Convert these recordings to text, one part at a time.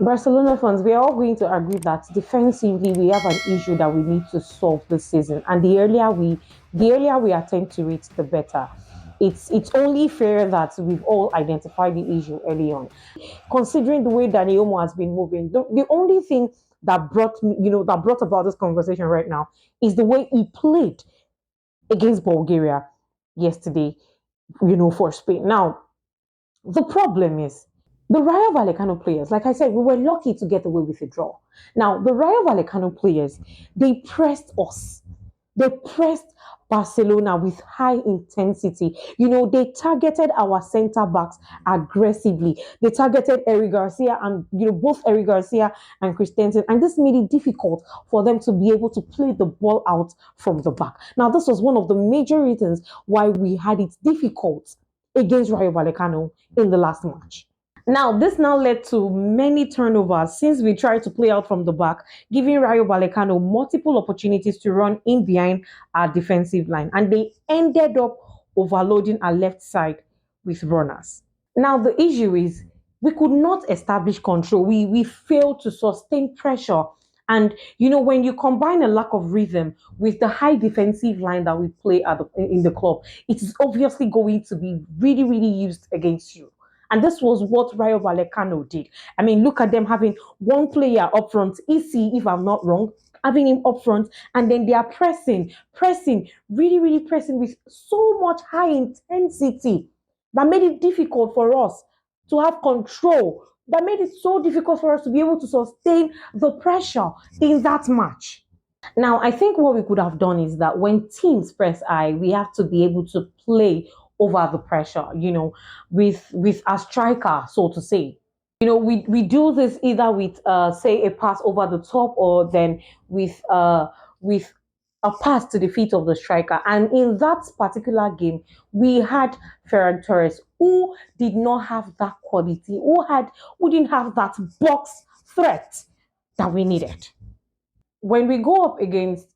Barcelona fans, we are all going to agree that defensively we have an issue that we need to solve this season, and the earlier we attend to it, the better. It's only fair that we've all identified the issue early on. Considering the way Dani Olmo has been moving, the only thing that brought about this conversation right now is the way he played against Bulgaria yesterday, for Spain. Now, the problem is the Rayo Vallecano players, like I said, we were lucky to get away with a draw. Now, the Rayo Vallecano players, they pressed us. They pressed Barcelona with high intensity. They targeted our centre backs aggressively. They targeted Eric Garcia and both Eric Garcia and Christensen, and this made it difficult for them to be able to play the ball out from the back. Now, this was one of the major reasons why we had it difficult against Rayo Vallecano in the last match. Now, this now led to many turnovers since we tried to play out from the back, giving Rayo Vallecano multiple opportunities to run in behind our defensive line, and they ended up overloading our left side with runners. Now, the issue is we could not establish control. We failed to sustain pressure. And when you combine a lack of rhythm with the high defensive line that we play in the club, it is obviously going to be really, really used against you. And this was what Rayo Vallecano did. I mean, look at them having one player up front, EC, if I'm not wrong, having him up front, and then they are pressing, really, really pressing with so much high intensity that made it difficult for us to have control, that made it so difficult for us to be able to sustain the pressure in that match. Now, I think what we could have done is that when teams press high, we have to be able to play over the pressure, with a striker, so to say. We do this either with say a pass over the top, or then with a pass to the feet of the striker. And in that particular game, we had Ferran Torres, who did not have that quality, who didn't have that box threat that we needed. When we go up against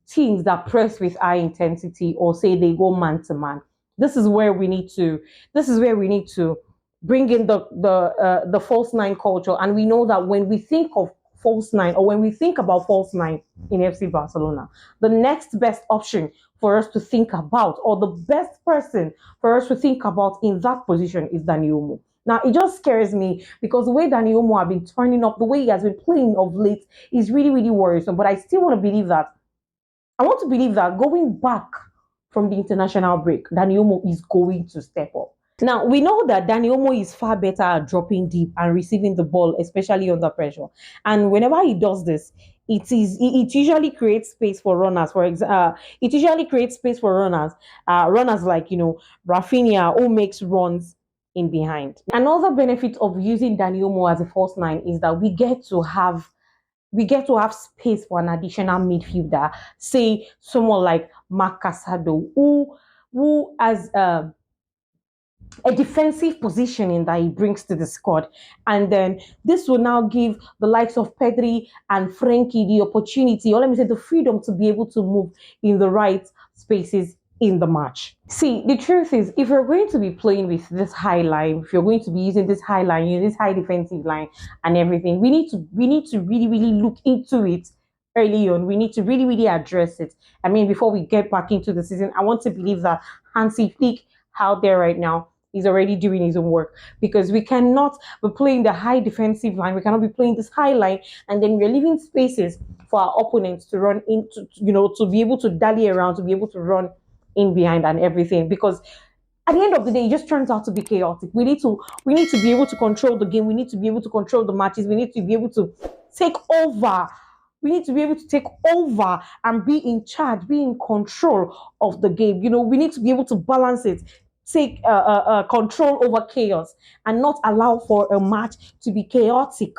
teams that press with high intensity, or say they go man to man, this is where we need to bring in the false nine culture. And we know that when we think of false nine, or when we think about false nine in FC Barcelona, the next best option for us to think about, or the best person for us to think about in that position, is Dani Olmo. Now, it just scares me because the way Dani Olmo have been turning up, the way he has been playing of late, is really, really worrisome. But I still want to believe that. I want to believe that going back from the international break, Dani Olmo is going to step up. Now, we know that Dani Olmo is far better at dropping deep and receiving the ball, especially under pressure. And whenever he does this, it usually creates space for runners. It usually creates space for runners like Rafinha, who makes runs in behind. Another benefit of using Dani Olmo as a false nine is that we get to have space for an additional midfielder, say someone like Marc Casado, who has a defensive positioning that he brings to the squad. And then this will now give the likes of Pedri and Frankie the opportunity, or let me say the freedom, to be able to move in the right spaces in the match. See, the truth is, if you're going to be playing with this high line, if you're going to be using this high line, this high defensive line and everything, we need to really, really look into it early on. We need to really, really address it. I mean, before we get back into the season, I want to believe that Hansi Flick out there right now, he's already doing his own work, because we cannot be playing the high defensive line. We cannot be playing this high line, and then we're leaving spaces for our opponents to run into, to be able to dally around, to be able to run in behind and everything. Because at the end of the day, it just turns out to be chaotic. We need to be able to control the game. We need to be able to control the matches. We need to be able to take over. We need to be able to take over and be in charge, be in control of the game. We need to be able to balance it, take control over chaos, and not allow for a match to be chaotic,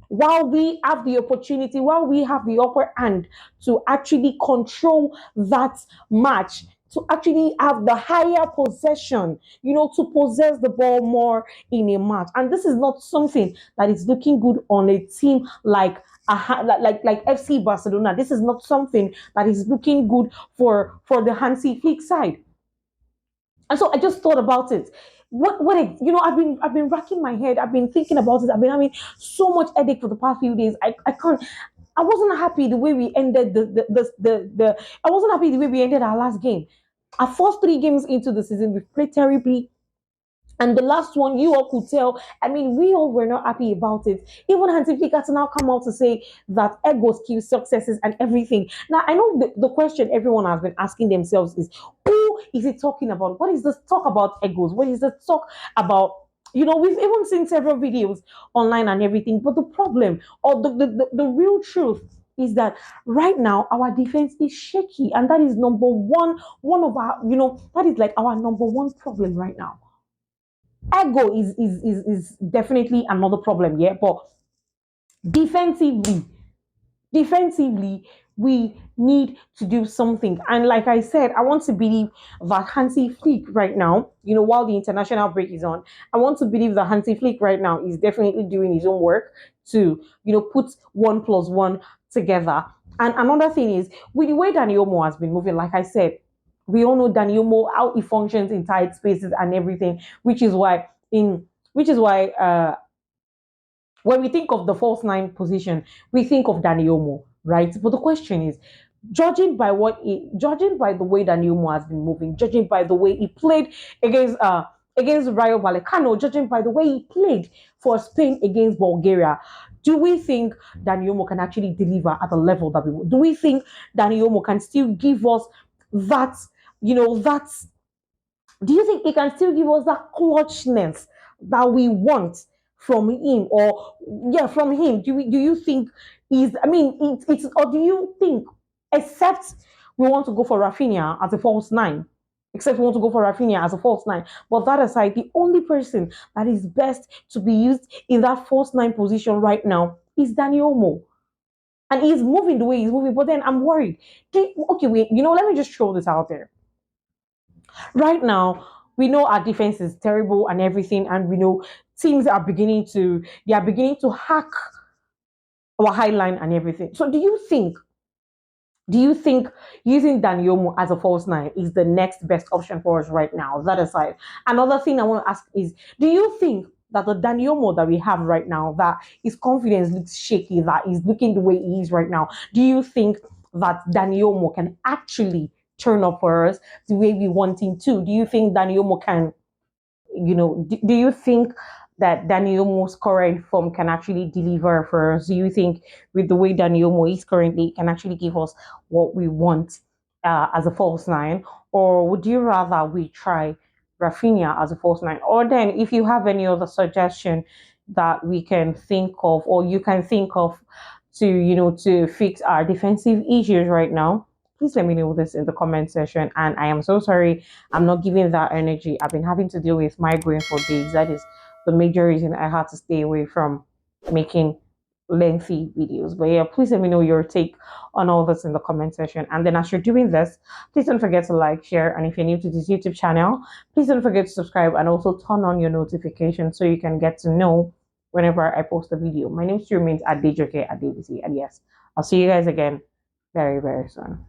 while we have the opportunity, while we have the upper hand to actually control that match, to actually have the higher possession, to possess the ball more in a match. And this is not something that is looking good on a team like FC Barcelona. This is not something that is looking good for the Hansi Flick side. And so I just thought about it. I've been racking my head. I've been thinking about it. I've been having so much headache for the past few days. I can't. I wasn't happy the way we ended the I wasn't happy the way we ended our last game. Our first three games into the season, we played terribly. And the last one, you all could tell. I mean, we all were not happy about it. Even Hansi Flick had to now come out to say that egos kill successes and everything. Now, I know the question everyone has been asking themselves is, who is it talking about? What is this talk about egos? What is the talk about? We've even seen several videos online and everything. But the problem, or the real truth, is that right now our defense is shaky. And that is number one of our, that is like our number one problem right now. Ego is definitely another problem, yeah. But defensively, defensively, we need to do something. And like I said, I want to believe that Hansi Flick right now, while the international break is on, I want to believe that Hansi Flick right now is definitely doing his own work to, put 1+1 together. And another thing is, with the way Dani Olmo has been moving, like I said, we all know Dani Olmo, how he functions in tight spaces and everything, which is why when we think of the false nine position, we think of Dani Olmo, right? But the question is, judging by the way Dani Olmo has been moving, judging by the way he played against Rayo Vallecano, judging by the way he played for Spain against Bulgaria, do we think Dani Olmo can actually deliver at the level that we want? Do we think Dani Olmo can still give us that, that do you think he can still give us that clutchness that we want from him? Or yeah, from him, do you think it's or do you think, except we want to go for Rafinha as a false nine, except we want to go for Rafinha as a false nine, but that aside, the only person that is best to be used in that false nine position right now is Dani Olmo, and he's moving the way he's moving. But then I'm worried. Okay, wait, let me just throw this out there. Right now, we know our defense is terrible and everything, and we know teams are beginning to hack our high line and everything. So do you think using Dani Olmo as a false nine is the next best option for us right now? That aside, another thing I want to ask is, do you think that the Dani Olmo that we have right now, that his confidence looks shaky, that he's looking the way he is right now, do you think that Dani Olmo can actually turn up for us the way we want him to? Do you think Dani Olmo can, do you think that Dani Olmo's current form can actually deliver for us? Do you think with the way Dani Olmo is currently can actually give us what we want as a false nine? Or would you rather we try Rafinha as a false nine? Or then if you have any other suggestion that we can think of, or you can think of, to fix our defensive issues right now, please let me know this in the comment section. And I am so sorry I'm not giving that energy. I've been having to deal with migraine for days. That is the major reason I had to stay away from making lengthy videos. But yeah, please let me know your take on all this in the comment section. And then as you're doing this, please don't forget to like, share, and if you're new to this YouTube channel, please don't forget to subscribe and also turn on your notifications so you can get to know whenever I post a video. My name still remains Adejoke Adebisi, and yes, I'll see you guys again very, very soon.